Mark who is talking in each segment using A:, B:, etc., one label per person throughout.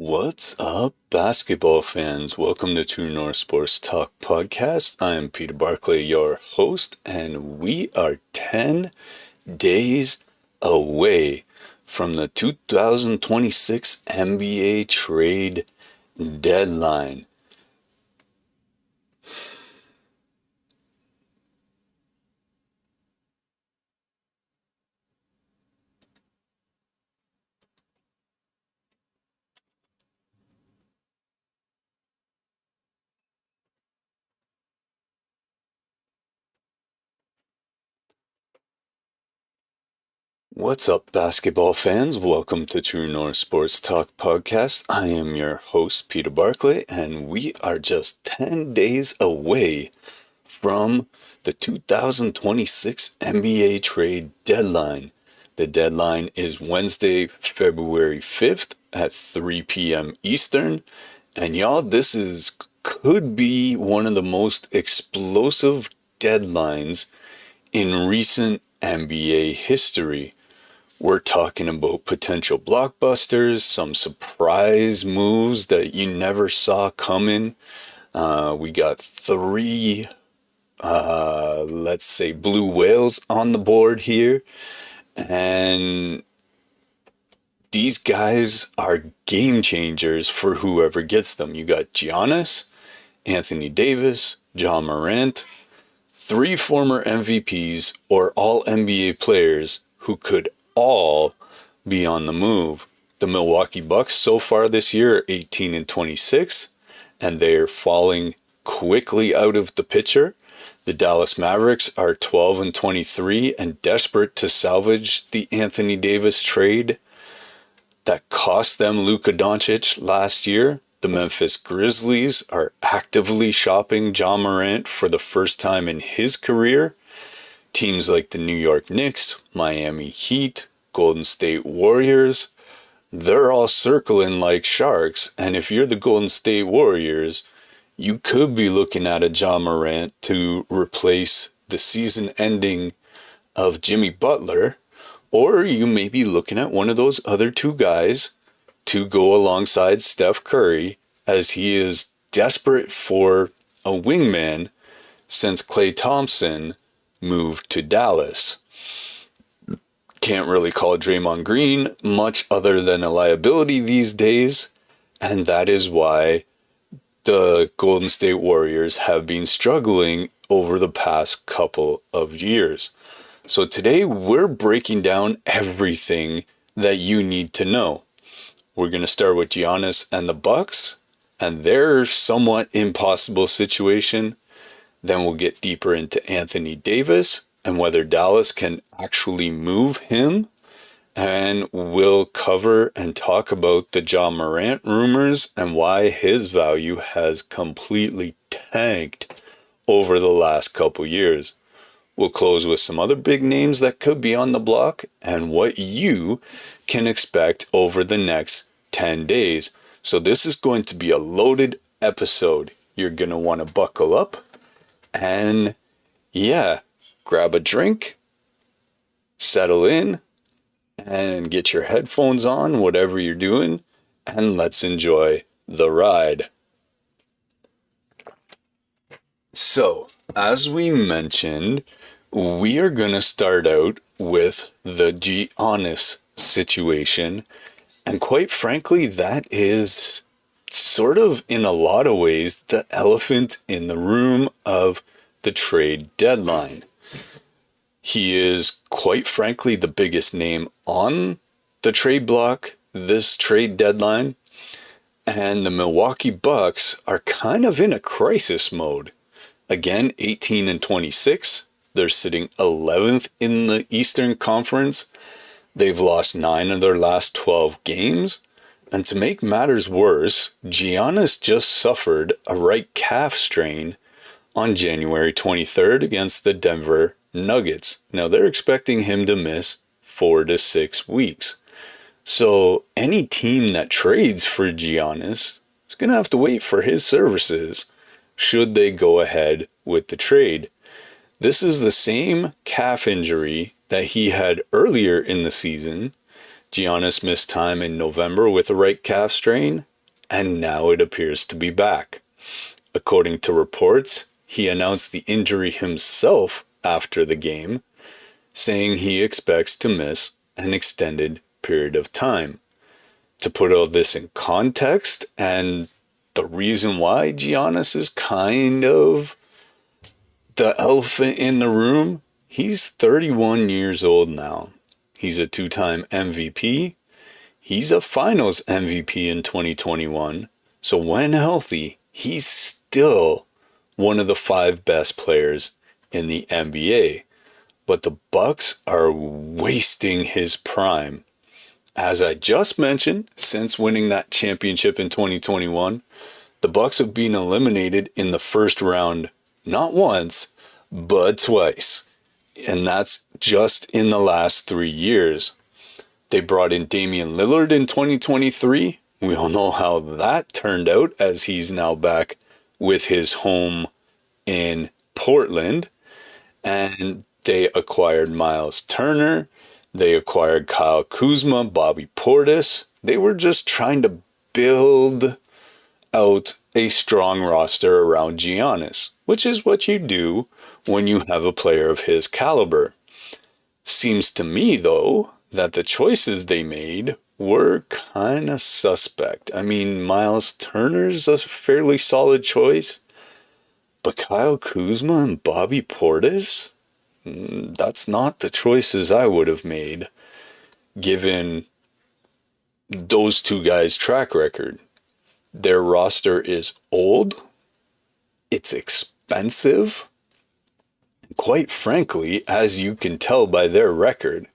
A: What's up, basketball fans? Welcome to True North Sports Talk Podcast. I am Peter Barclay, your host, and we are 10 days away from the 2026 NBA trade deadline. What's up, basketball fans? Welcome to True North Sports Talk Podcast. I am your host, Peter Barclay, and we are just 10 days away from the 2026 NBA trade deadline. The deadline is Wednesday, February 5th at 3 p.m. Eastern. And y'all, could be one of the most explosive deadlines in recent NBA history. We're talking about potential blockbusters, some surprise moves that you never saw coming. We got three, let's say, blue whales on the board here. And these guys are game changers for whoever gets them. You got Giannis, Anthony Davis, Ja Morant, three former MVPs or all NBA players who could all be on the move. The Milwaukee Bucks so far this year are 18-26, and they're falling quickly out of the picture. The Dallas Mavericks are 12-23 and desperate to salvage the Anthony Davis trade that cost them Luka Doncic last year. The Memphis Grizzlies are actively shopping Ja Morant for the first time in his career. Teams like the New York Knicks, Miami Heat, Golden State Warriors, they're all circling like sharks. And if you're the Golden State Warriors, you could be looking at a Ja Morant to replace the season ending of Jimmy Butler, or you may be looking at one of those other two guys to go alongside Steph Curry, as he is desperate for a wingman since Klay Thompson moved to Dallas. Can't really call Draymond Green much other than a liability these days, and that is why the Golden State Warriors have been struggling over the past couple of years. So today we're breaking down everything that you need to know. We're going to start with Giannis and the Bucks and their somewhat impossible situation. Then we'll get deeper into Anthony Davis and whether Dallas can actually move him. And we'll cover and talk about the Ja Morant rumors and why his value has completely tanked over the last couple years. We'll close with some other big names that could be on the block and what you can expect over the next 10 days. So this is going to be a loaded episode. You're going to want to buckle up and grab a drink, settle in, and get your headphones on, whatever you're doing, and let's enjoy the ride. So, as we mentioned, we are going to start out with the Giannis situation. And quite frankly, that is sort of, in a lot of ways, the elephant in the room of the trade deadline. He is, quite frankly, the biggest name on the trade block this trade deadline. And the Milwaukee Bucks are kind of in a crisis mode. Again, 18-26. They're sitting 11th in the Eastern Conference. They've lost 9 of their last 12 games. And to make matters worse, Giannis just suffered a right calf strain on January 23rd against the Denver Nuggets. Now, they're expecting him to miss 4 to 6 weeks. So any team that trades for Giannis is going to have to wait for his services should they go ahead with the trade. This is the same calf injury that he had earlier in the season. Giannis missed time in November with a right calf strain, and now it appears to be back. According to reports, he announced the injury himself after the game, saying he expects to miss an extended period of time. To put all this in context, and the reason why Giannis is kind of the elephant in the room, he's 31 years old now. He's a two-time MVP. He's a finals MVP in 2021. So when healthy, he's still one of the 5 best players in the NBA. But the Bucks are wasting his prime. As I just mentioned, since winning that championship in 2021, the Bucks have been eliminated in the first round not once, but twice. And that's just in the last 3 years. They brought in Damian Lillard in 2023. We all know how that turned out, as he's now back with his home in Portland. And they acquired Miles Turner. They acquired Kyle Kuzma, Bobby Portis. They were just trying to build out a strong roster around Giannis, which is what you do when you have a player of his caliber. Seems to me, though, that the choices they made were kind of suspect. I mean, Miles Turner's a fairly solid choice, but Kyle Kuzma and Bobby Portis? That's not the choices I would have made, given those two guys' track record. Their roster is old, it's expensive, and quite frankly, as you can tell by their record,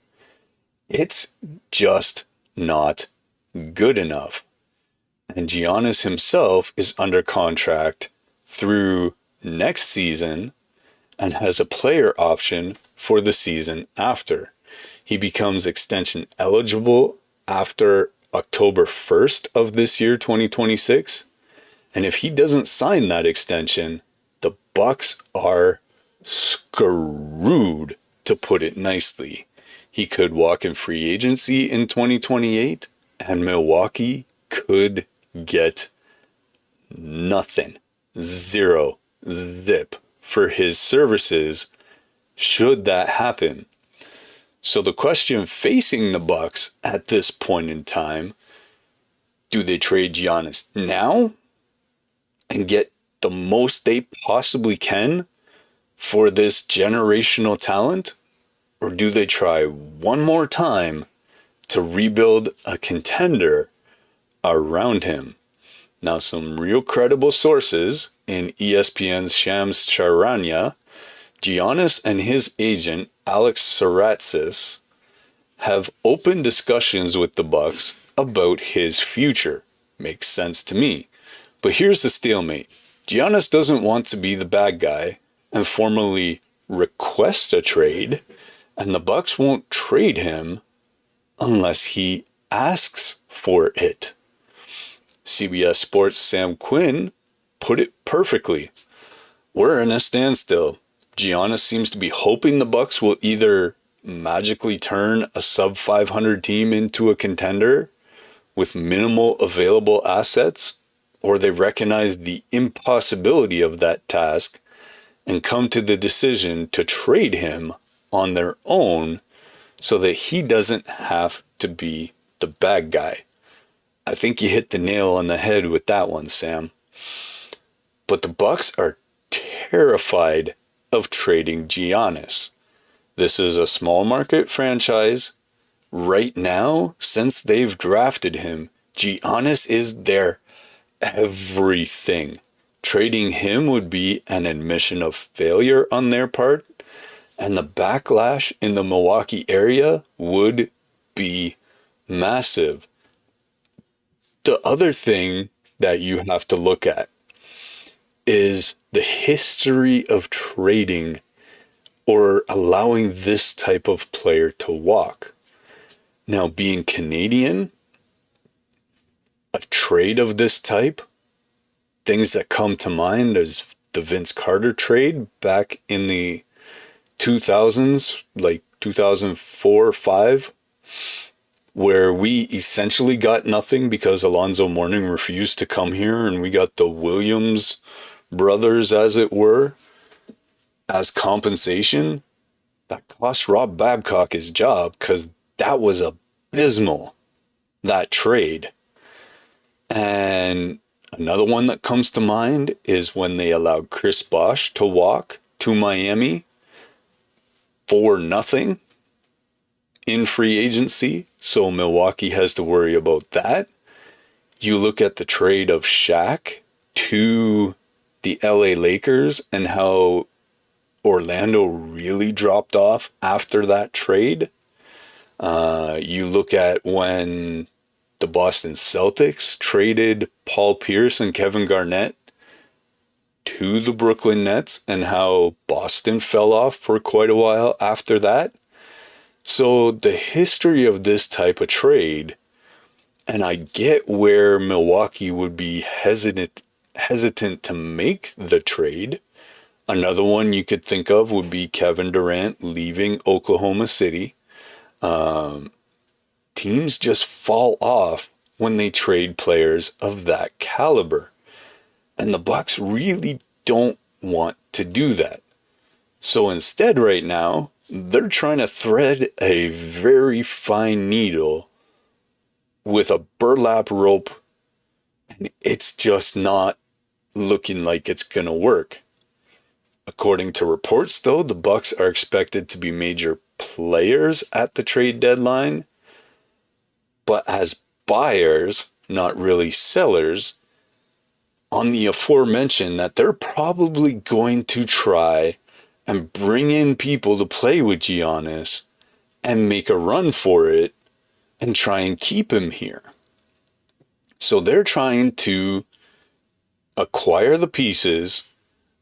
A: it's just not good enough. And Giannis himself is under contract through next season and has a player option for the season after. He becomes extension eligible after October 1st of this year, 2026. And if he doesn't sign that extension, the Bucks are screwed, to put it nicely. He could walk in free agency in 2028, and Milwaukee could get nothing. Zero. Zip. For his services, should that happen. So the question facing the Bucks at this point in time, do they trade Giannis now and get the most they possibly can for this generational talent? Or do they try one more time to rebuild a contender around him? Now, some real credible sources in ESPN's Shams Charania, Giannis and his agent Alex Saratzis have open discussions with the Bucks about his future. Makes sense to me. But here's the stalemate. Giannis doesn't want to be the bad guy and formally request a trade, and the Bucks won't trade him unless he asks for it. CBS Sports' Sam Quinn put it perfectly. We're in a standstill. Giannis seems to be hoping the Bucks will either magically turn a sub-500 team into a contender with minimal available assets, or they recognize the impossibility of that task and come to the decision to trade him on their own so that he doesn't have to be the bad guy. I think you hit the nail on the head with that one, Sam. But the Bucks are terrified of trading Giannis. This is a small market franchise. Right now, since they've drafted him, Giannis is their everything. Trading him would be an admission of failure on their part, and the backlash in the Milwaukee area would be massive. The other thing that you have to look at is the history of trading or allowing this type of player to walk. Now, being Canadian, a trade of this type, things that come to mind is the Vince Carter trade back in the 2000s, like 2004 or 5, where we essentially got nothing because Alonzo Mourning refused to come here, and we got the Williams brothers, as it were, as compensation, that cost Rob Babcock his job, because that was abysmal, that trade. And another one that comes to mind is when they allowed Chris Bosh to walk to Miami for nothing in free agency. So Milwaukee has to worry about that. You look at the trade of Shaq to the LA Lakers and how Orlando really dropped off after that trade. You look at when the Boston Celtics traded Paul Pierce and Kevin Garnett to the Brooklyn Nets and how Boston fell off for quite a while after that. So the history of this type of trade, and I get where Milwaukee would be hesitant to make the trade. Another one you could think of would be Kevin Durant leaving Oklahoma City. Teams just fall off when they trade players of that caliber. And the Bucks really don't want to do that. So instead right now, they're trying to thread a very fine needle with a burlap rope, and it's just not looking like it's going to work. According to reports, though, the Bucks are expected to be major players at the trade deadline, but as buyers, not really sellers, on the aforementioned that they're probably going to try and bring in people to play with Giannis and make a run for it and try and keep him here. So they're trying to acquire the pieces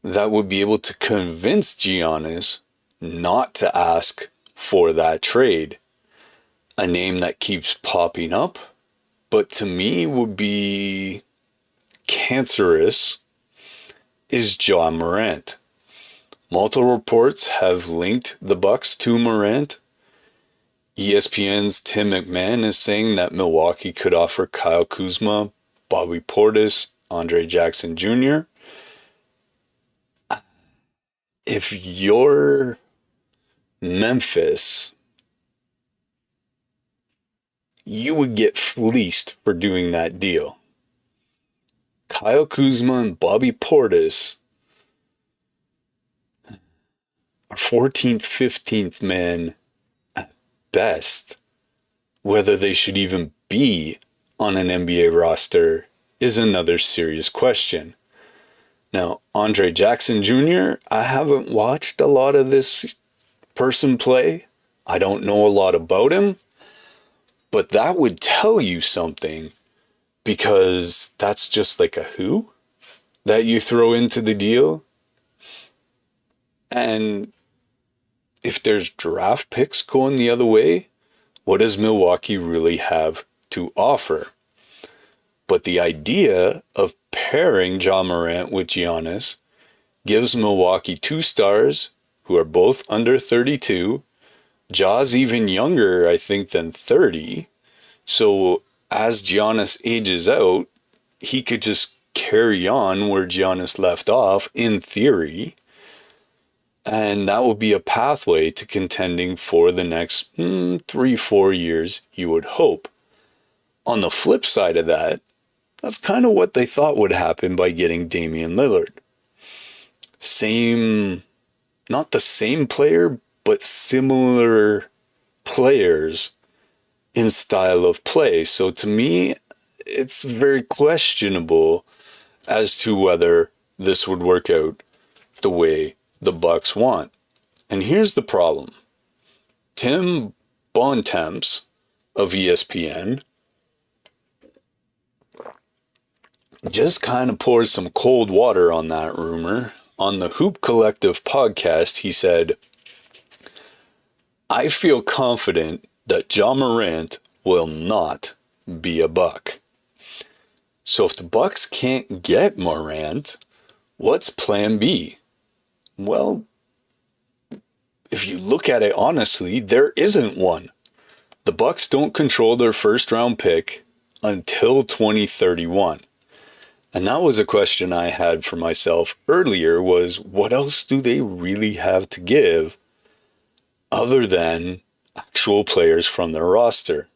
A: that would be able to convince Giannis not to ask for that trade. A name that keeps popping up, but to me would be cancerous, is Ja Morant. Multiple reports have linked the Bucks to Morant. ESPN's Tim McMahon is saying that Milwaukee could offer Kyle Kuzma, Bobby Portis, Andre Jackson Jr. If you're Memphis, you would get fleeced for doing that deal. Kyle Kuzma and Bobby Portis are 14th, 15th men at best. Whether they should even be on an NBA roster is another serious question. Now, Andre Jackson Jr., I haven't watched a lot of this person play. I don't know a lot about him. But that would tell you something, because that's just like a who that you throw into the deal. And if there's draft picks going the other way, what does Milwaukee really have to offer? But the idea of pairing Ja Morant with Giannis gives Milwaukee two stars who are both under 32. Ja's even younger, I think, than 30. So as Giannis ages out, he could just carry on where Giannis left off, in theory. And that would be a pathway to contending for the next 3-4 years, you would hope. On the flip side of that, that's kind of what they thought would happen by getting Damian Lillard. Not the same player, but similar players in style of play. So to me, it's very questionable as to whether this would work out the way the Bucks want. And here's the problem. Tim Bontemps of ESPN just kind of poured some cold water on that rumor. On the Hoop Collective podcast, he said, I feel confident that Ja Morant will not be a Buck. So if the Bucks can't get Morant, what's plan B? Well, if you look at it honestly, there isn't one. The Bucks don't control their first round pick until 2031. And that was a question I had for myself earlier, was what else do they really have to give other than actual players from their roster?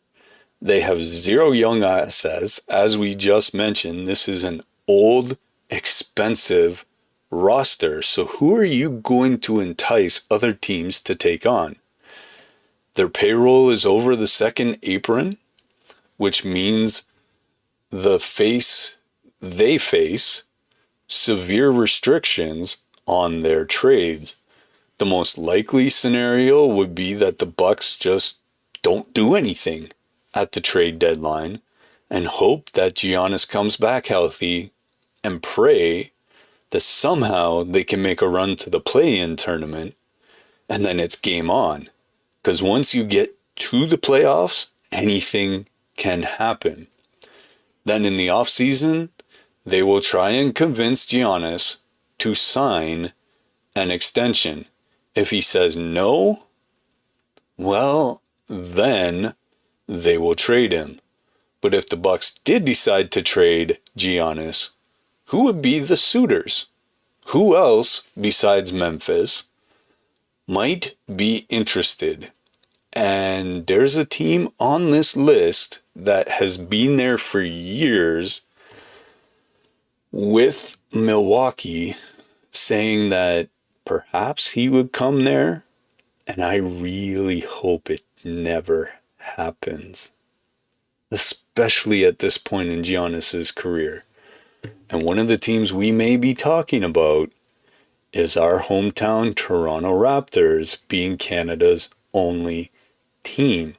A: They have zero young assets. As we just mentioned, this is an old, expensive roster. So who are you going to entice other teams to take on? Their payroll is over the second apron, which means they face severe restrictions on their trades. The most likely scenario would be that the Bucks just don't do anything at the trade deadline and hope that Giannis comes back healthy and pray that somehow they can make a run to the play-in tournament, and then it's game on. Because once you get to the playoffs, anything can happen. Then in the offseason, they will try and convince Giannis to sign an extension. If he says no, well, then they will trade him. But if the Bucks did decide to trade Giannis, who would be the suitors? Who else besides Memphis might be interested? And there's a team on this list that has been there for years with Milwaukee, saying that perhaps he would come there, and I really hope it never happens, especially at this point in Giannis's career. And one of the teams we may be talking about is our hometown Toronto Raptors being Canada's only team.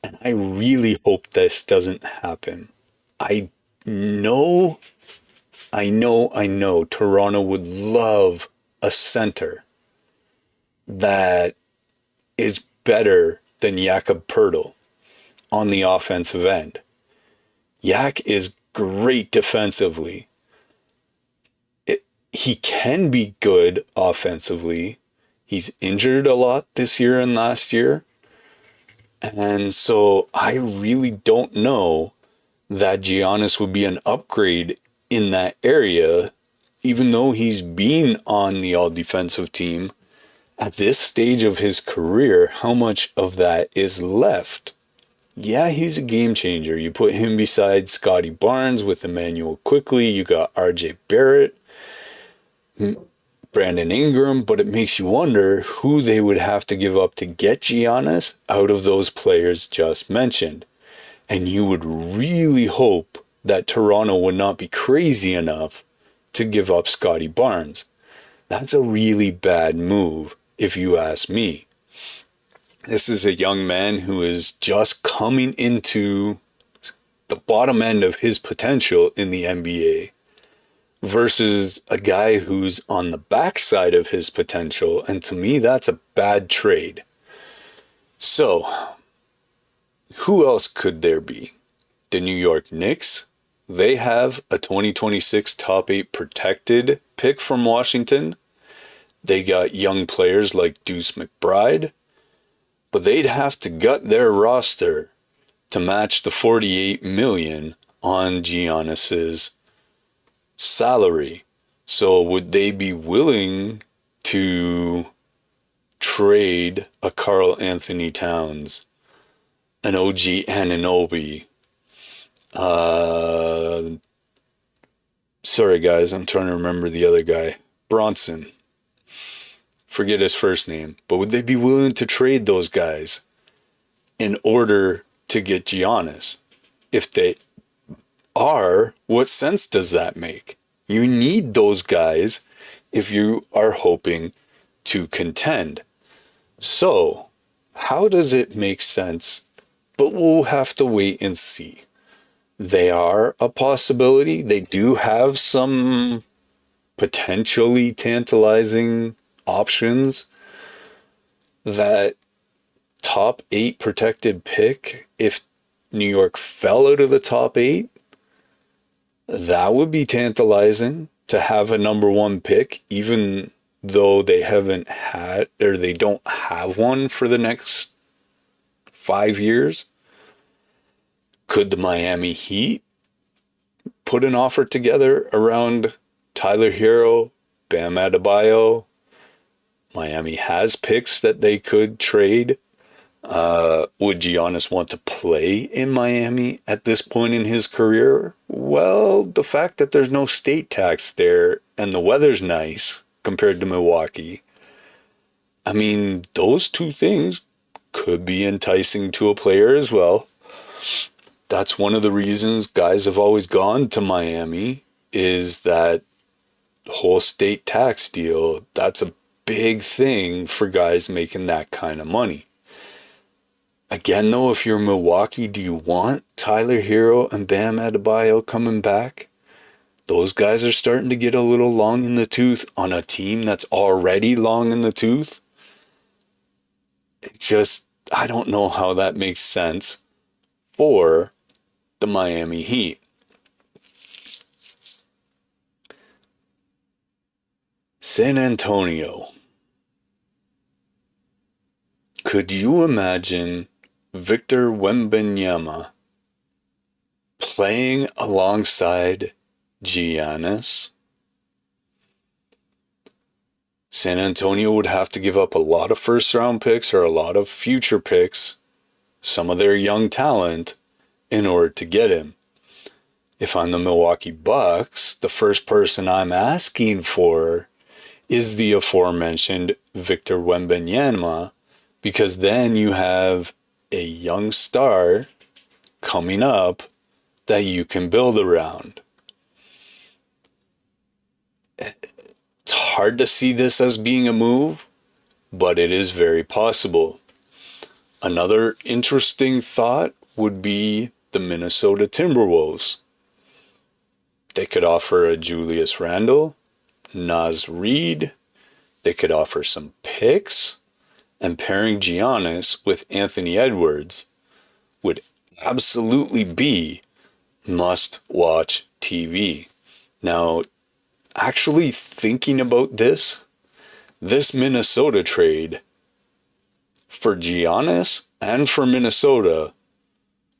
A: And I really hope this doesn't happen. I know Toronto would love a center that is better than Jakob Poeltl on the offensive end. Yak is great defensively. He can be good offensively. He's injured a lot this year and last year. And so I really don't know that Giannis would be an upgrade in that area, even though he's been on the all-defensive team. At this stage of his career, how much of that is left? Yeah, he's a game changer. You put him beside Scotty Barnes with Emmanuel Quickley. You got RJ Barrett, Brandon Ingram, but it makes you wonder who they would have to give up to get Giannis out of those players just mentioned. And you would really hope that Toronto would not be crazy enough to give up Scotty Barnes. That's a really bad move, if you ask me. This is a young man who is just coming into the bottom end of his potential in the NBA versus a guy who's on the backside of his potential. And to me, that's a bad trade. So, who else could there be? The New York Knicks. They have a 2026 top 8 protected pick from Washington. They got young players like Deuce McBride. But they'd have to gut their roster to match the $48 million on Giannis's salary. So would they be willing to trade a Karl Anthony Towns, an OG Anunoby? Sorry guys, I'm trying to remember the other guy. Bronson. Forget his first name. But would they be willing to trade those guys in order to get Giannis? If they are, what sense does that make? You need those guys if you are hoping to contend. So, how does it make sense? But we'll have to wait and see. They are a possibility. They do have some potentially tantalizing options. That top 8 protected pick, if New York fell out of the top 8, that would be tantalizing to have a number 1 pick, even though they haven't had, or they don't have one for the next 5 years. Could the Miami Heat put an offer together around Tyler Hero, Bam Adebayo? Miami has picks that they could trade. Would Giannis want to play in Miami at this point in his career? Well, the fact that there's no state tax there and the weather's nice compared to Milwaukee, I mean, those two things could be enticing to a player as well. That's one of the reasons guys have always gone to Miami, is that whole state tax deal. That's a big thing for guys making that kind of money. Again, though, if you're Milwaukee, do you want Tyler Hero and Bam Adebayo coming back? Those guys are starting to get a little long in the tooth on a team that's already long in the tooth. I don't know how that makes sense for the Miami Heat. San Antonio. Could you imagine Victor Wembanyama playing alongside Giannis? San Antonio would have to give up a lot of first round picks or a lot of future picks, some of their young talent, in order to get him. If I'm the Milwaukee Bucks, the first person I'm asking for is the aforementioned Victor Wembanyama, because then you have a young star coming up that you can build around. It's hard to see this as being a move, but it is very possible. Another interesting thought would be the Minnesota Timberwolves. They could offer a Julius Randle, Naz Reid. They could offer some picks, and pairing Giannis with Anthony Edwards would absolutely be must-watch TV. Now, actually thinking about this Minnesota trade for Giannis and for Minnesota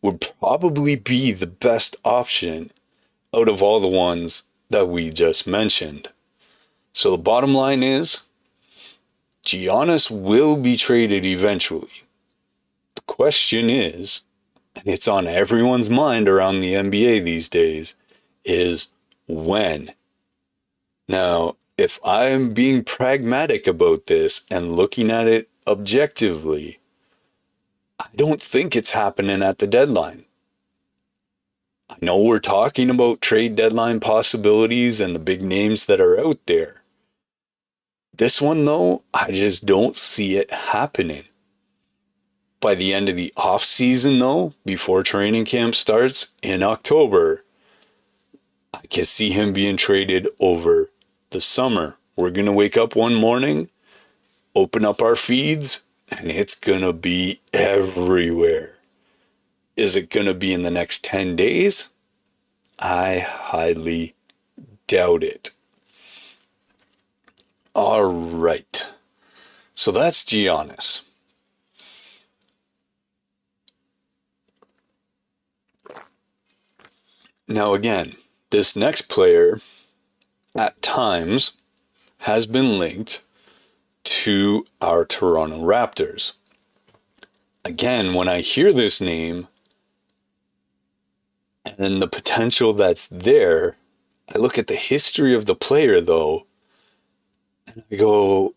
A: would probably be the best option out of all the ones that we just mentioned. So the bottom line is, Giannis will be traded eventually. The question is, and it's on everyone's mind around the NBA these days, is when. Now, if I'm being pragmatic about this and looking at it objectively, I don't think it's happening at the deadline. I know we're talking about trade deadline possibilities and the big names that are out there. This one, though, I just don't see it happening. By the end of the off season, though, before training camp starts in October, I can see him being traded over the summer. We're going to wake up one morning, open up our feeds, and it's going to be everywhere. Is it going to be in the next 10 days? I highly doubt it. All right. So that's Giannis. Now again, this next player at times has been linked to our Toronto Raptors. Again, when I hear this name and the potential that's there, I look at the history of the player, though, and I go,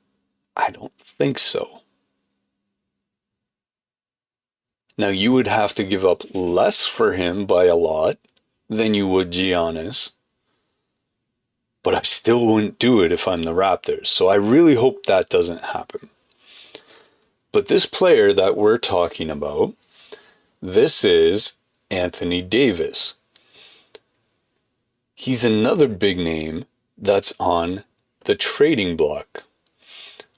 A: I don't think so. Now, you would have to give up less for him by a lot than you would Giannis, but I still wouldn't do it if I'm the Raptors. So I really hope that doesn't happen. But this player that we're talking about, this is Anthony Davis. He's another big name that's on the trading block.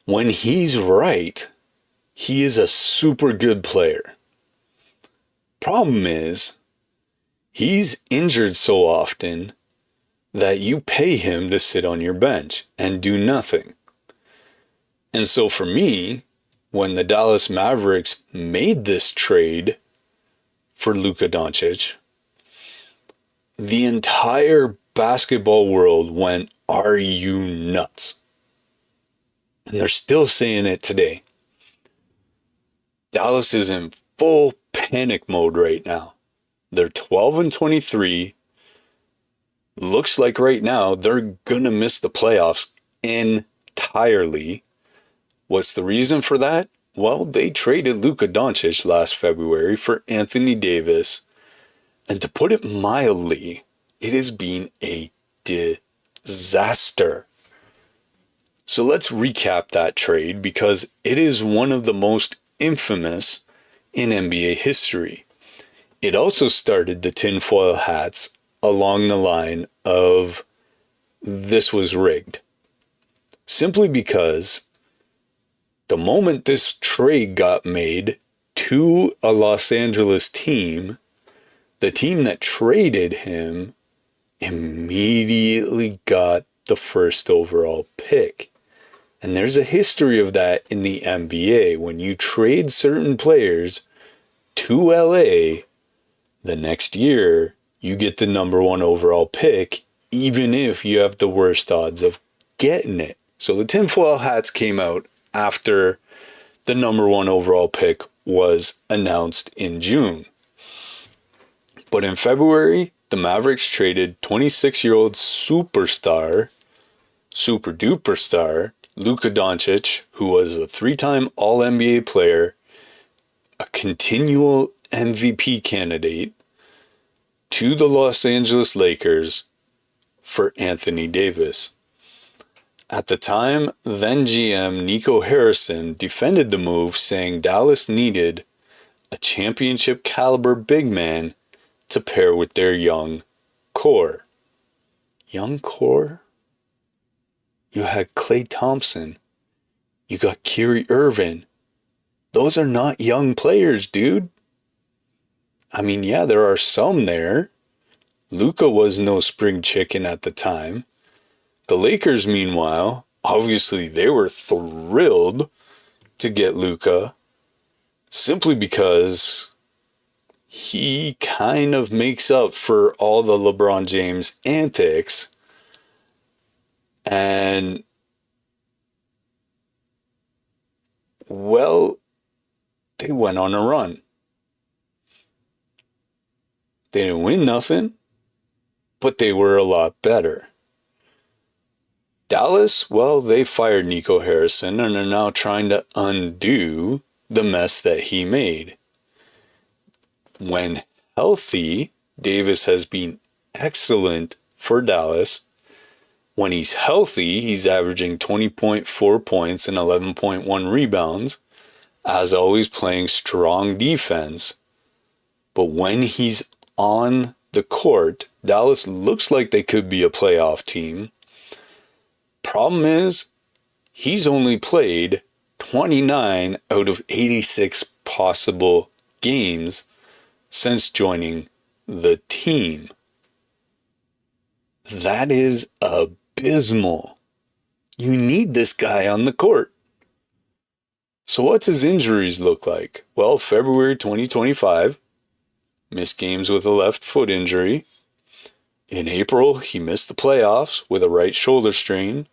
A: When he's right, he is a super good player. Problem is, he's injured so often that you pay him to sit on your bench and do nothing. And so for me, when the Dallas Mavericks made this trade for Luka Doncic, the entire basketball world went, "Are you nuts?" And they're still saying it today. Dallas is in full panic mode right now. They're 12-23. Looks like right now they're going to miss the playoffs entirely. What's the reason for that? Well, they traded Luka Doncic last February for Anthony Davis. And to put it mildly, it has been a disaster. So let's recap that trade because it is one of the most infamous in NBA history. It also started the tinfoil hats along the line of this was rigged. Simply because the moment this trade got made to a Los Angeles team, the team that traded him immediately got the first overall pick. And there's a history of that in the NBA. When you trade certain players to LA, the next year you get the number one overall pick, even if you have the worst odds of getting it. So the tinfoil hats came out after the number one overall pick was announced in June. But in February, the Mavericks traded 26-year-old super duper star, Luka Doncic, who was a 3-time All-NBA player, a continual MVP candidate, to the Los Angeles Lakers for Anthony Davis. At the time, then GM Nico Harrison defended the move, saying Dallas needed a championship caliber big man to pair with their young core. Young core? You had Klay Thompson. You got Kyrie Irving. Those are not young players, dude. I mean, yeah, there are some there. Luka was no spring chicken at the time. The Lakers, meanwhile, obviously they were thrilled to get Luka simply because he kind of makes up for all the LeBron James antics. And, well, they went on a run. They didn't win nothing, but they were a lot better. Dallas, well, they fired Nico Harrison and are now trying to undo the mess that he made. When healthy, Davis has been excellent for Dallas. When he's healthy, he's averaging 20.4 points and 11.1 rebounds, as always playing strong defense. But when he's on the court, Dallas looks like they could be a playoff team. Problem is, he's only played 29 out of 86 possible games since joining the team. That is abysmal. You need this guy on the court. So what's his injuries look like? Well, February 2025, missed games with a left foot injury. In April, he missed the playoffs with a right shoulder strain.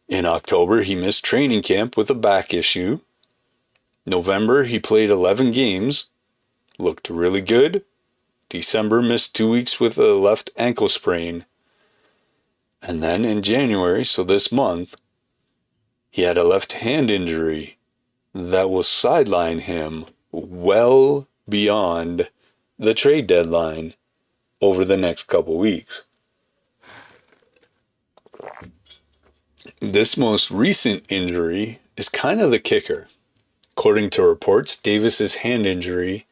A: In October, he missed training camp with a back issue. November, he played 11 games, looked really good. December, missed 2 weeks with a left ankle sprain. And then in January, so this month, he had a left hand injury that will sideline him well beyond the trade deadline over the next couple weeks. This most recent injury is kind of the kicker. According to reports, Davis's hand injury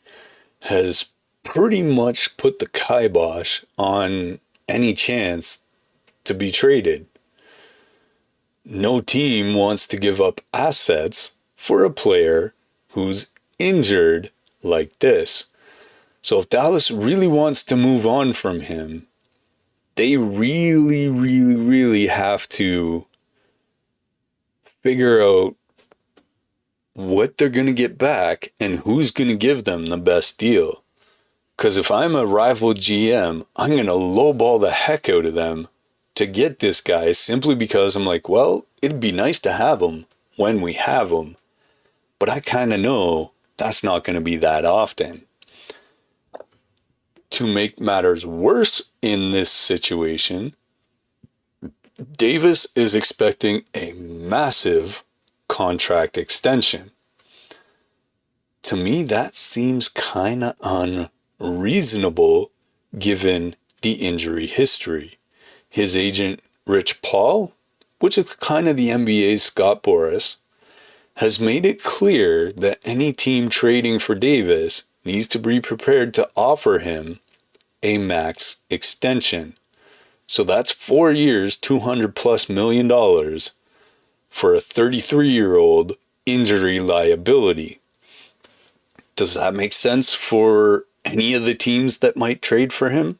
A: has pretty much put the kibosh on any chance to be traded. No team wants to give up assets for a player who's injured like this. So if Dallas really wants to move on from him, they really have to figure out what they're going to get back and who's going to give them the best deal. Because if I'm a rival GM, I'm going to lowball the heck out of them to get this guy simply because I'm like, well, it'd be nice to have him when we have him. But I kind of know that's not going to be that often. To make matters worse in this situation, Davis is expecting a massive contract extension. To me, that seems kind of unreasonable given the injury history. His agent, Rich Paul, which is kind of the NBA's Scott Boras, has made it clear that any team trading for Davis needs to be prepared to offer him a max extension. So that's 4 years, $200+ million for a 33-year-old injury liability. Does that make sense for any of the teams that might trade for him?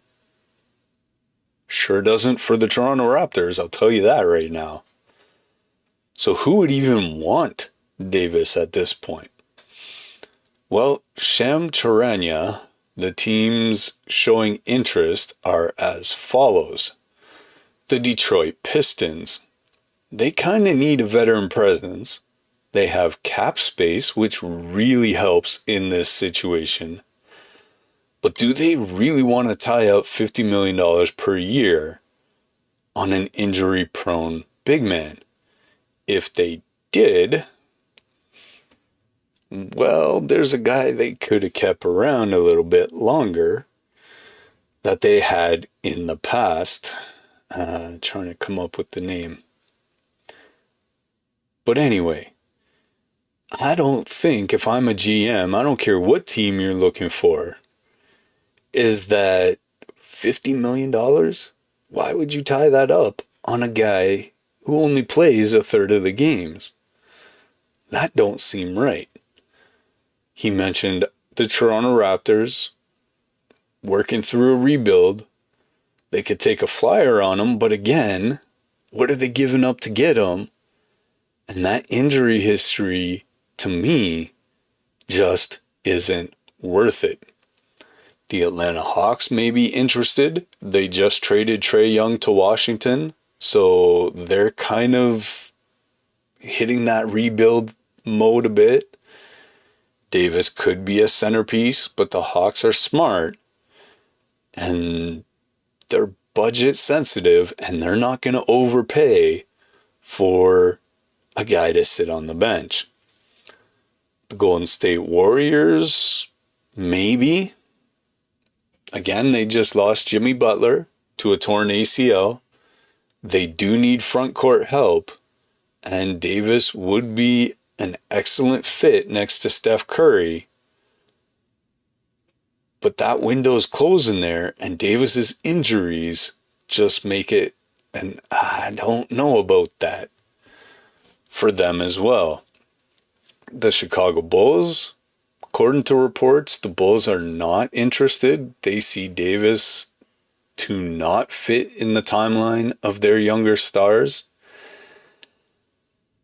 A: Sure doesn't for the Toronto Raptors, I'll tell you that right now. So who would even want Davis at this point? Well, Shams Charania, the teams showing interest are as follows. The Detroit Pistons. They kind of need a veteran presence. They have cap space, which really helps in this situation. But do they really want to tie up $50 million per year on an injury-prone big man? If they did, well, there's a guy they could have kept around a little bit longer that they had in the past. Trying to come up with the name. But anyway, I don't think if I'm a GM, I don't care what team you're looking for, is that $50 million? Why would you tie that up on a guy who only plays a third of the games? That don't seem right. He mentioned the Toronto Raptors working through a rebuild. They could take a flyer on him, but again, what are they giving up to get him? And that injury history, to me, just isn't worth it. The Atlanta Hawks may be interested. They just traded Trae Young to Washington, so they're kind of hitting that rebuild mode a bit. Davis could be a centerpiece, but the Hawks are smart and they're budget sensitive and they're not going to overpay for a guy to sit on the bench. The Golden State Warriors, maybe. Again, they just lost Jimmy Butler to a torn ACL. They do need front court help, and Davis would be an excellent fit next to Steph Curry. But that window's closing there, and Davis's injuries just make it, and I don't know about that for them as well. The Chicago Bulls, according to reports, the Bulls are not interested. They see Davis to not fit in the timeline of their younger stars.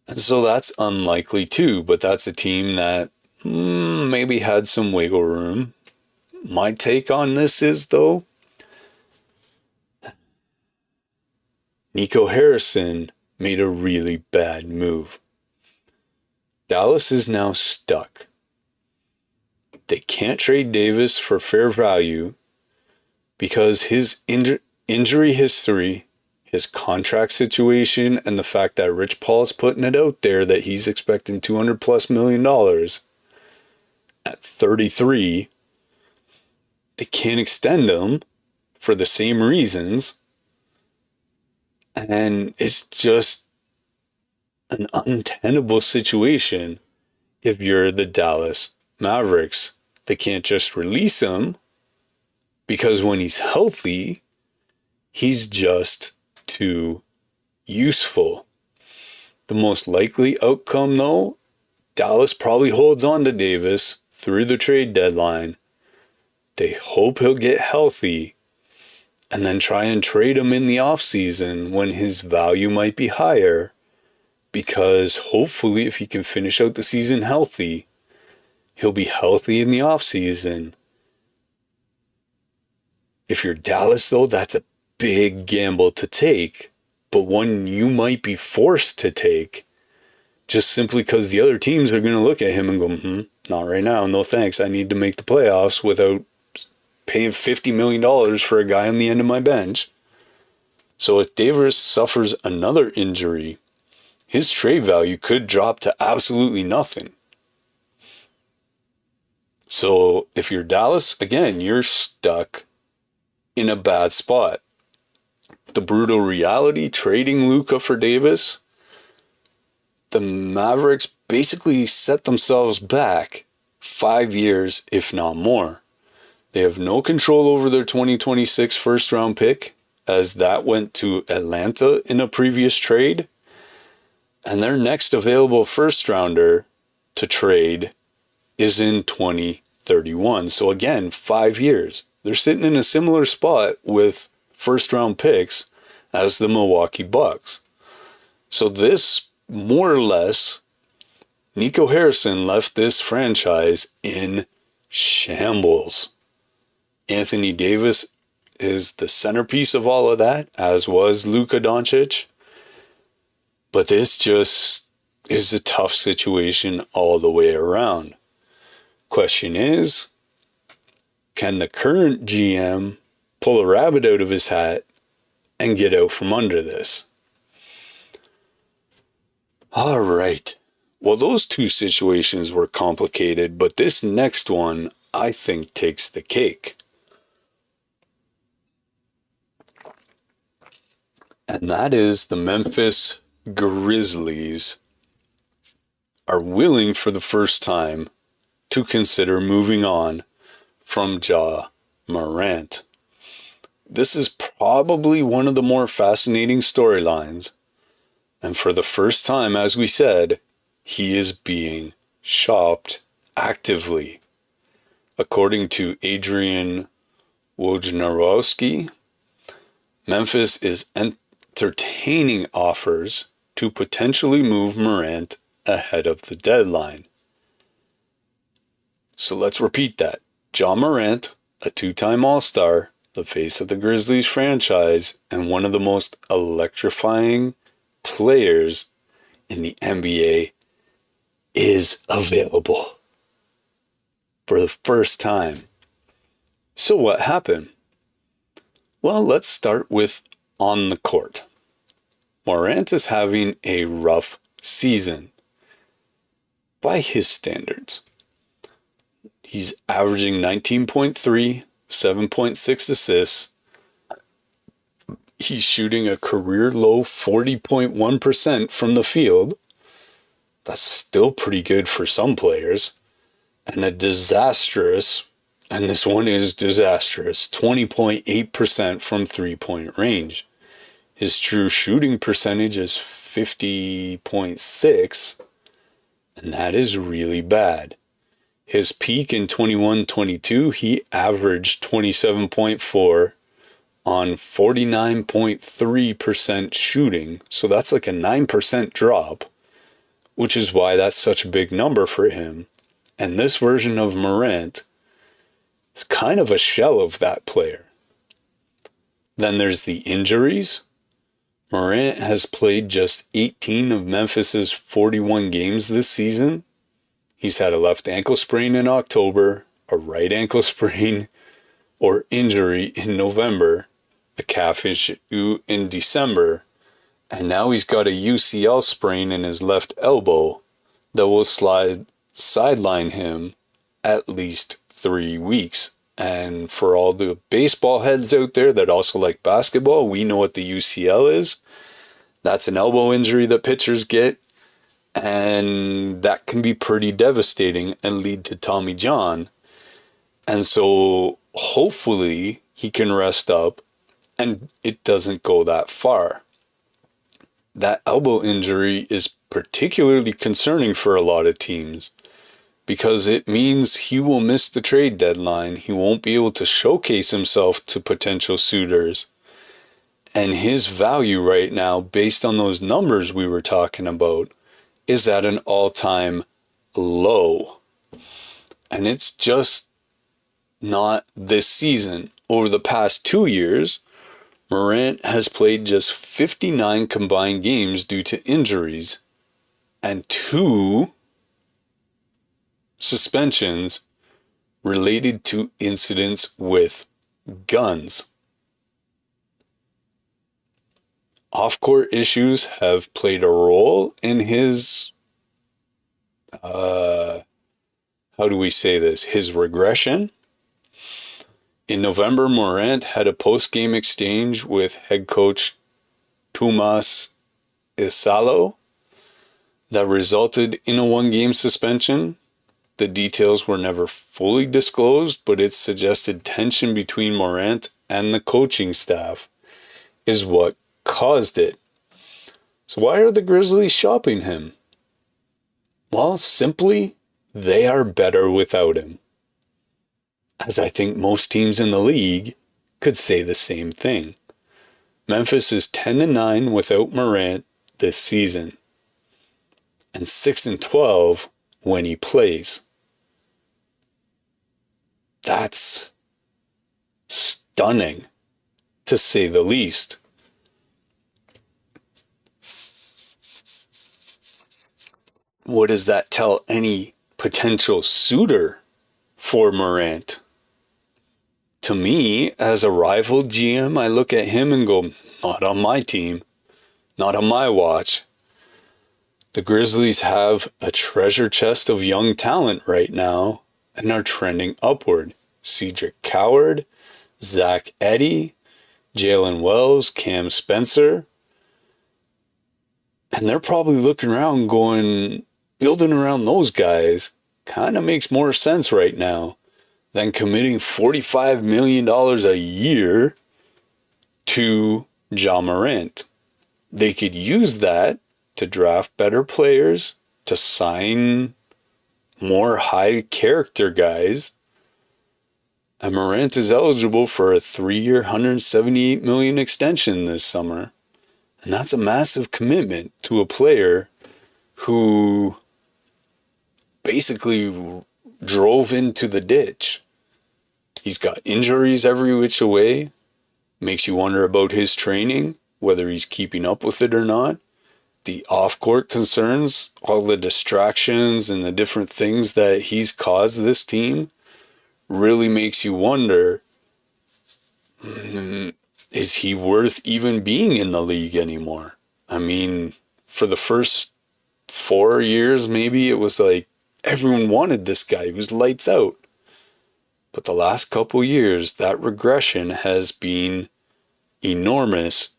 A: And so that's unlikely too, but that's a team that maybe had some wiggle room. My take on this is, though, Nico Harrison made a really bad move. Dallas is now stuck. They can't trade Davis for fair value because his injury history, his contract situation, and the fact that Rich Paul's putting it out there that he's expecting $200+ million at 33, they can't extend him for the same reasons. And it's just an untenable situation if you're the Dallas Mavericks. They can't just release him because when he's healthy, he's just too useful. The most likely outcome, though, Dallas probably holds on to Davis through the trade deadline. They hope he'll get healthy and then try and trade him in the offseason when his value might be higher because hopefully if he can finish out the season healthy, he'll be healthy in the offseason. If you're Dallas, though, that's a big gamble to take, but one you might be forced to take just simply because the other teams are going to look at him and go, not right now, no thanks. I need to make the playoffs without paying $50 million for a guy on the end of my bench. So if Davis suffers another injury, his trade value could drop to absolutely nothing. So if you're Dallas, again, you're stuck in a bad spot. The brutal reality, trading Luka for Davis, the Mavericks basically set themselves back 5 years, if not more. They have no control over their 2026 first round pick, as that went to Atlanta in a previous trade. And their next available first rounder to trade is in 2031. So again, 5 years. They're sitting in a similar spot with first round picks as the Milwaukee Bucks. So this, more or less, Nico Harrison left this franchise in shambles. Anthony Davis is the centerpiece of all of that, as was Luka Doncic. But this just is a tough situation all the way around. Question is, can the current GM pull a rabbit out of his hat and get out from under this? All right. Well, those two situations were complicated, but this next one, I think, takes the cake. And that is the Memphis Grizzlies are willing for the first time to consider moving on from Ja Morant. This is probably one of the more fascinating storylines. And for the first time, as we said, he is being shopped actively. According to Adrian Wojnarowski, Memphis is entertaining offers to potentially move Morant ahead of the deadline. So let's repeat that. Ja Morant, a two-time All-Star, the face of the Grizzlies franchise, and one of the most electrifying players in the NBA, is available for the first time. So what happened? Well, let's start with on the court. Morant is having a rough season by his standards. He's averaging 19.3, 7.6 assists. He's shooting a career low 40.1% from the field. That's still pretty good for some players. And a disastrous, and this one is disastrous, 20.8% from three-point range. His true shooting percentage is 50.6, and that is really bad. His peak in 21-22, he averaged 27.4 on 49.3% shooting. So that's like a 9% drop, which is why that's such a big number for him. And this version of Morant is kind of a shell of that player. Then there's the injuries. Morant has played just 18 of Memphis's 41 games this season. He's had a left ankle sprain in October, a right ankle sprain or injury in November, a calf issue in December, and now he's got a UCL sprain in his left elbow that will sideline him at least 3 weeks. And for all the baseball heads out there that also like basketball, we know what the UCL is. That's an elbow injury that pitchers get, and that can be pretty devastating and lead to Tommy John. And so hopefully he can rest up and it doesn't go that far. That elbow injury is particularly concerning for a lot of teams because it means he will miss the trade deadline. He won't be able to showcase himself to potential suitors. And his value right now, based on those numbers we were talking about, is at an all-time low. And it's just not this season. Over the past 2 years, Morant has played just 59 combined games due to injuries and 2 suspensions related to incidents with guns. Off-court issues have played a role in his, how do we say this, his regression. In November, Morant had a post-game exchange with head coach Tomas Isalo that resulted in a 1-game suspension. The details were never fully disclosed, but it suggested tension between Morant and the coaching staff is what caused it. So why are the Grizzlies shopping him? Well, simply, they are better without him. As I think most teams in the league could say the same thing. Memphis is 10-9 without Morant this season, and 6-12 when he plays. That's stunning, to say the least. What does that tell any potential suitor for Morant? To me, as a rival GM, I look at him and go, not on my team, not on my watch. The Grizzlies have a treasure chest of young talent right now and are trending upward. Cedric Coward, Zach Edey, Jalen Wells, Cam Spencer. And they're probably looking around going, building around those guys kind of makes more sense right now than committing $45 million a year to Ja Morant. They could use that to draft better players, to sign more high character guys. And Morant is eligible for a 3-year, $178 million extension this summer. And that's a massive commitment to a player who basically drove into the ditch. He's got injuries every which way. Makes you wonder about his training, whether he's keeping up with it or not. The off-court concerns, all the distractions and the different things that he's caused this team really makes you wonder, is he worth even being in the league anymore? I mean, for the first 4 years, maybe it was like everyone wanted this guy. He was lights out. But the last couple years, that regression has been enormous,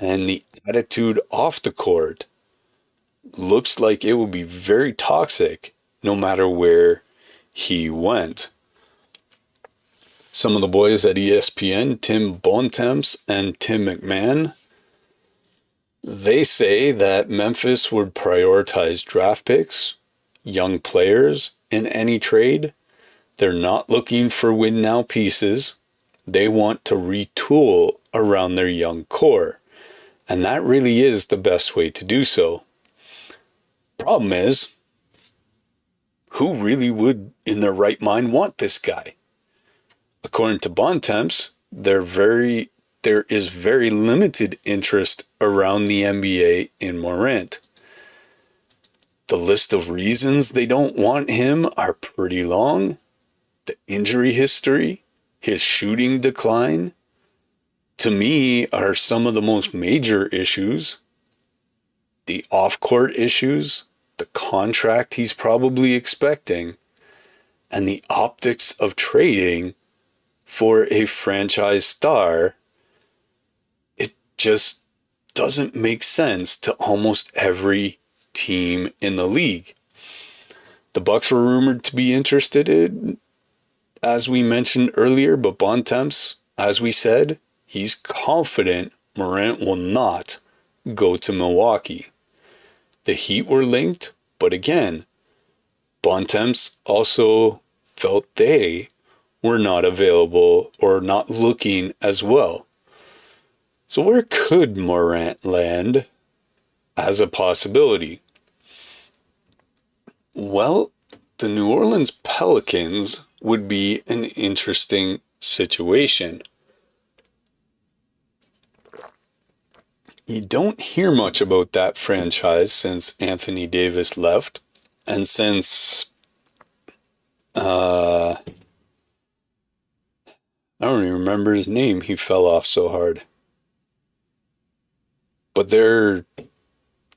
A: and the attitude off the court looks like it will be very toxic no matter where he went. Some of the boys at ESPN, Tim Bontemps and Tim McMahon, they say that Memphis would prioritize draft picks, young players in any trade. They're not looking for win-now pieces. They want to retool around their young core. And that really is the best way to do so. Problem is, who really would in their right mind want this guy? According to Bontemps, there is very limited interest around the NBA in Morant. The list of reasons they don't want him are pretty long. The injury history, his shooting decline, to me, are some of the most major issues. The off-court issues, the contract he's probably expecting, and the optics of trading for a franchise star. It just doesn't make sense to almost every team in the league. The Bucks were rumored to be interested in, as we mentioned earlier, but Bontemps, as we said, he's confident Morant will not go to Milwaukee. The Heat were linked, but again, Bontemps also felt they were not available or not looking as well. So where could Morant land as a possibility? Well, the New Orleans Pelicans would be an interesting situation. You don't hear much about that franchise since Anthony Davis left, and since I don't even remember his name. He fell off so hard. But their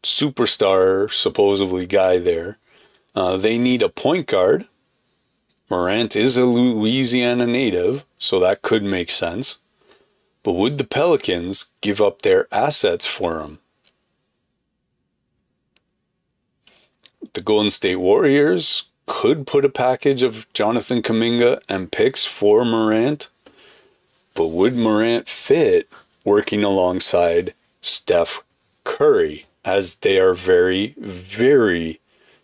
A: superstar, supposedly guy there, they need a point guard. Morant is a Louisiana native, so that could make sense. But would the Pelicans give up their assets for him? The Golden State Warriors could put a package of Jonathan Kuminga and picks for Morant. But would Morant fit working alongside Steph Curry, as they are very, very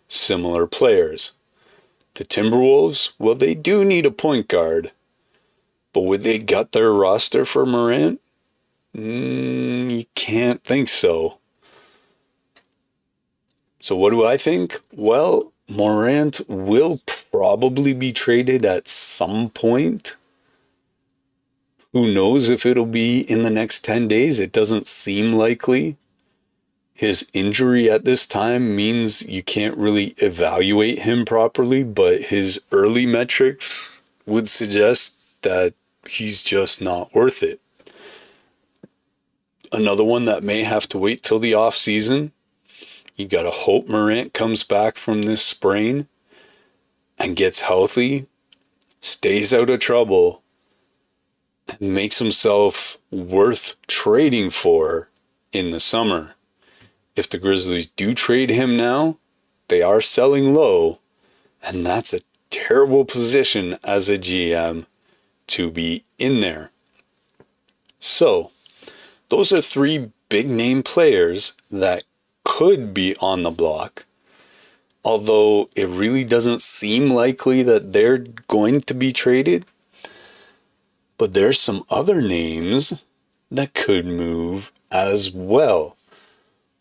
A: similar players? The Timberwolves, well, they do need a point guard. But would they gut their roster for Morant? You can't think so. So what do I think? Well, Morant will probably be traded at some point. Who knows if it'll be in the next 10 days? It doesn't seem likely. His injury at this time means you can't really evaluate him properly, but his early metrics would suggest that he's just not worth it. Another one that may have to wait till the off season. You gotta hope Morant comes back from this sprain and gets healthy, stays out of trouble, and makes himself worth trading for in the summer. If the Grizzlies do trade him now, they are selling low, and that's a terrible position as a GM to be in there. So, those are three big name players that could be on the block, although it really doesn't seem likely that they're going to be traded. But there's some other names that could move as well.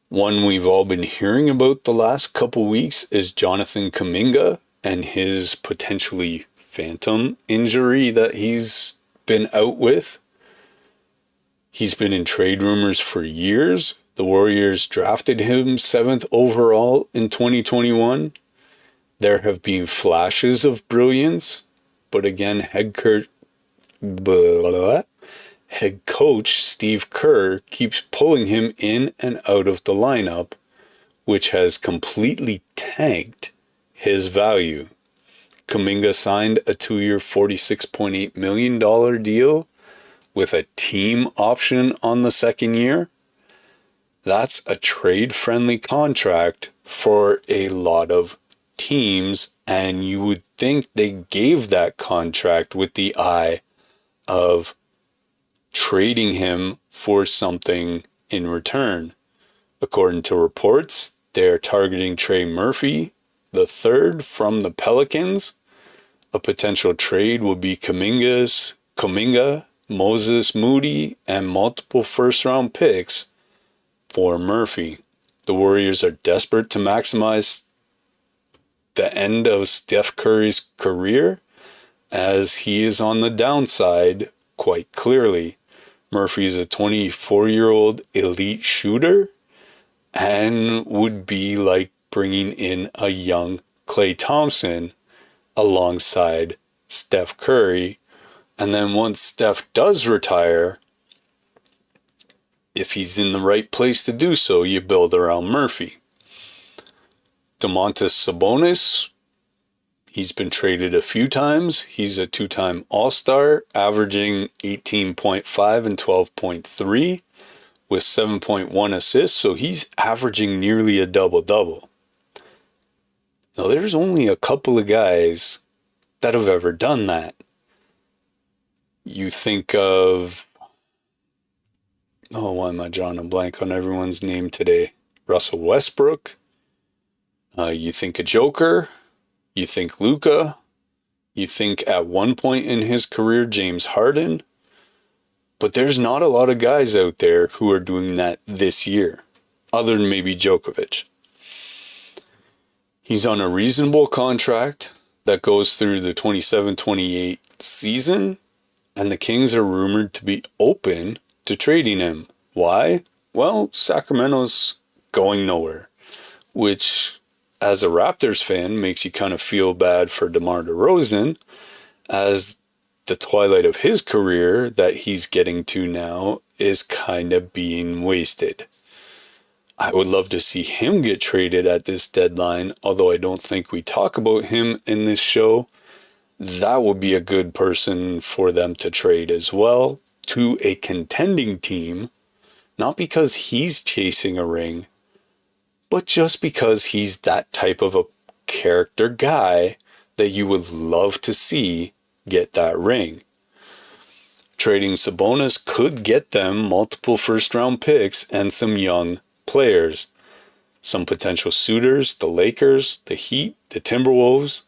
A: One we've all been hearing about the last couple weeks is Jonathan Kuminga and his potentially phantom injury that he's been out with. He's been in trade rumors for years. The Warriors drafted him 7th overall in 2021. There have been flashes of brilliance, but again, head coach Steve Kerr keeps pulling him in and out of the lineup, which has completely tanked his value. Kuminga signed a 2-year $46.8 million deal with a team option on the second year. That's a trade-friendly contract for a lot of teams, and you would think they gave that contract with the eye of trading him for something in return. According to reports, they're targeting Trey Murphy the third from the Pelicans. A potential trade would be Kuminga, Moses Moody, and multiple first-round picks for Murphy. The Warriors are desperate to maximize the end of Steph Curry's career, as he is on the downside quite clearly. Murphy's a 24-year-old elite shooter and would be like bringing in a young Klay Thompson alongside Steph Curry. And then once Steph does retire, if he's in the right place to do so, you build around Murphy. Domantas Sabonis, he's been traded a few times. He's a 2-time All-Star, averaging 18.5 and 12.3 with 7.1 assists, so he's averaging nearly a double-double. Now, there's only a couple of guys that have ever done that. You think of... why am I drawing a blank on everyone's name today? Russell Westbrook. You think of Joker. You think Luka. You think at one point in his career, James Harden. But there's not a lot of guys out there who are doing that this year, other than maybe Djokovic. He's on a reasonable contract that goes through the 27-28 season, and the Kings are rumored to be open to trading him. Why? Well, Sacramento's going nowhere, which, as a Raptors fan, makes you kind of feel bad for DeMar DeRozan, as the twilight of his career that he's getting to now is kind of being wasted. I would love to see him get traded at this deadline, although I don't think we talk about him in this show. That would be a good person for them to trade as well to a contending team, not because he's chasing a ring, but just because he's that type of a character guy that you would love to see get that ring. Trading Sabonis could get them multiple first-round picks and some young players. Some potential suitors, the Lakers, the Heat, the Timberwolves,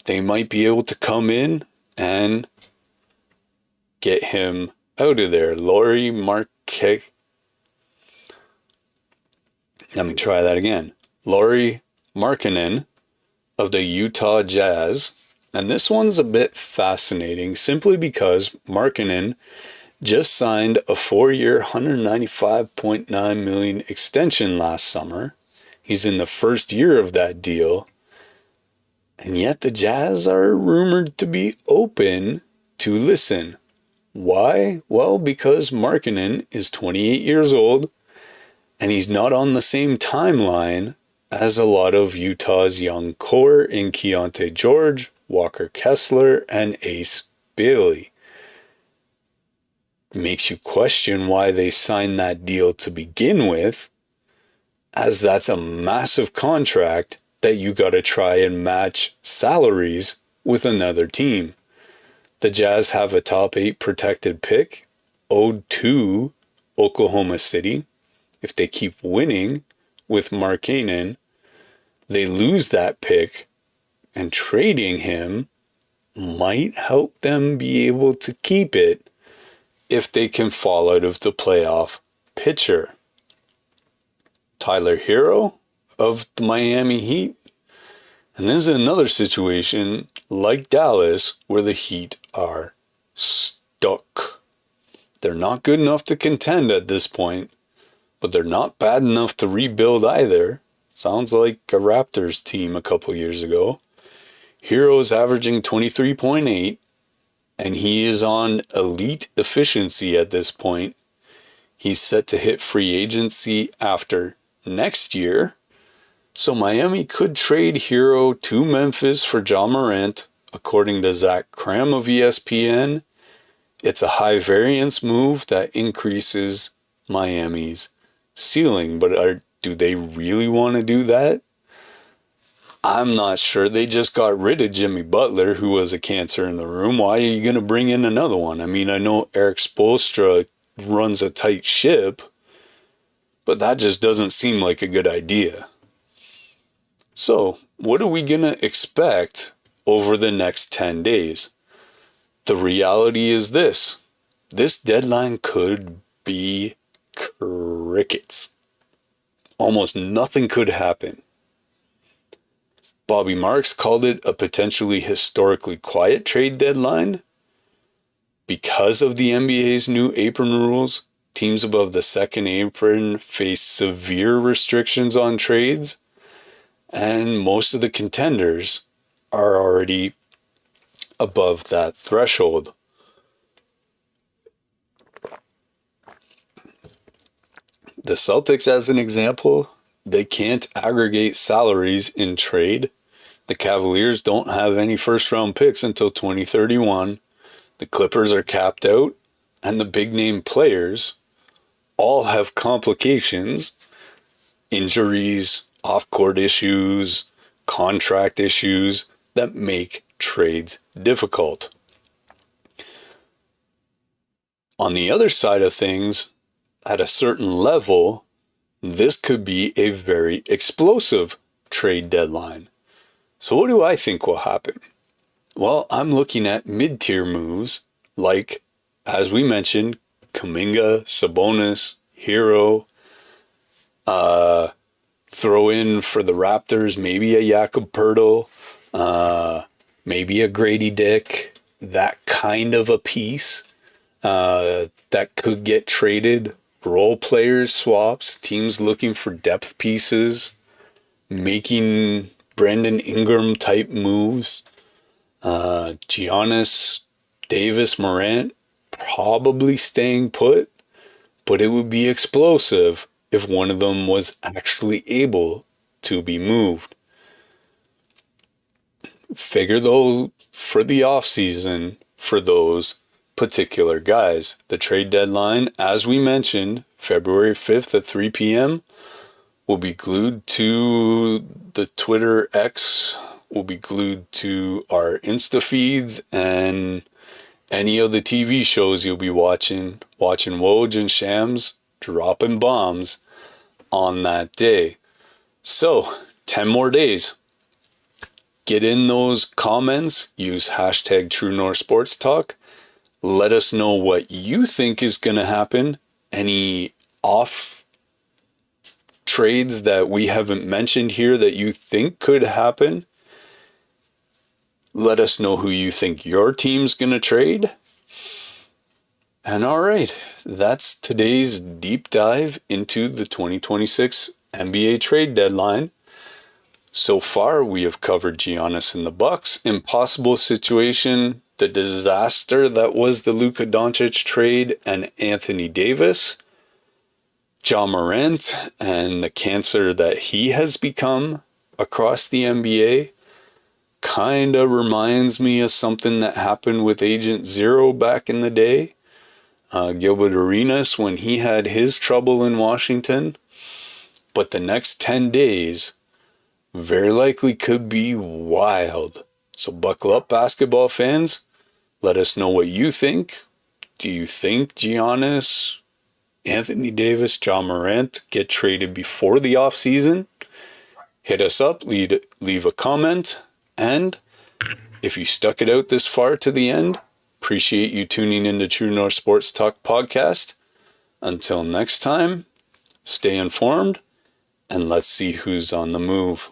A: they might be able to come in and get him out of there. Lauri Markkanen. Let me try that again. Lauri Markkanen of the Utah Jazz. And this one's a bit fascinating simply because Markkanen just signed a 4-year, $195.9 million extension last summer. He's in the first year of that deal. And yet the Jazz are rumored to be open to listen. Why? Well, because Markkanen is 28 years old and he's not on the same timeline as a lot of Utah's young core in Keontae George, Walker Kessler, and Ace Bailey. Makes you question why they signed that deal to begin with, as that's a massive contract that you got to try and match salaries with another team. The Jazz have a top 8 protected pick owed to Oklahoma City. If they keep winning with Markkanen, they lose that pick, and trading him might help them be able to keep it if they can fall out of the playoff picture. Tyler Hero of the Miami Heat. And this is another situation like Dallas where the Heat are stuck. They're not good enough to contend at this point, but they're not bad enough to rebuild either. Sounds like a Raptors team a couple years ago. Hero is averaging 23.8, and he is on elite efficiency at this point. He's set to hit free agency after next year. So Miami could trade Hero to Memphis for Ja Morant, according to Zach Kram of ESPN. It's a high variance move that increases Miami's ceiling, but do they really want to do that? I'm not sure. They just got rid of Jimmy Butler, who was a cancer in the room. Why are you going to bring in another one? I mean, I know Eric Spoelstra runs a tight ship, but that just doesn't seem like a good idea. So, what are we going to expect over the next 10 days? The reality is this. This deadline could be crickets. Almost nothing could happen. Bobby Marks called it a potentially historically quiet trade deadline. Because of the NBA's new apron rules, teams above the second apron face severe restrictions on trades, and most of the contenders are already above that threshold. The Celtics, as an example, they can't aggregate salaries in trade. The Cavaliers don't have any first-round picks until 2031. The Clippers are capped out, and the big-name players all have complications, injuries, off-court issues, contract issues that make trades difficult. On the other side of things, at a certain level, this could be a very explosive trade deadline. So what do I think will happen? Well, I'm looking at mid-tier moves like as we mentioned, Kuminga, Sabonis, Hero, throw in for the Raptors, maybe a Jakob Poeltl, maybe a Grady Dick, that kind of a piece that could get traded. Role players swaps, teams looking for depth pieces, making Brandon Ingram type moves. Giannis, Davis, Morant, probably staying put, but it would be explosive if one of them was actually able to be moved. Figure though, for the offseason, for those particular guys, the trade deadline, as we mentioned, February 5th at 3 p.m., will be glued to the Twitter X, will be glued to our Insta feeds, and any of the TV shows you'll be watching Woj and Shams dropping bombs on that day. So, 10 more days. Get in those comments, use hashtag True North Sports Talk. Let us know what you think is going to happen. Any off trades that we haven't mentioned here that you think could happen. Let us know who you think your team's going to trade. And all right, that's today's deep dive into the 2026 NBA trade deadline. So far, we have covered Giannis and the Bucks, impossible situation, the disaster that was the Luka Doncic trade, and Anthony Davis, Ja Morant, and the cancer that he has become across the NBA. Kind of reminds me of something that happened with Agent Zero back in the day. Gilbert Arenas when he had his trouble in Washington. But the next 10 days very likely could be wild. So buckle up, basketball fans. Let us know what you think. Do you think Giannis, Anthony Davis, Ja Morant get traded before the offseason? Hit us up, leave a comment, and if you stuck it out this far to the end, appreciate you tuning into True North Sports Talk podcast. Until next time, stay informed, and let's see who's on the move.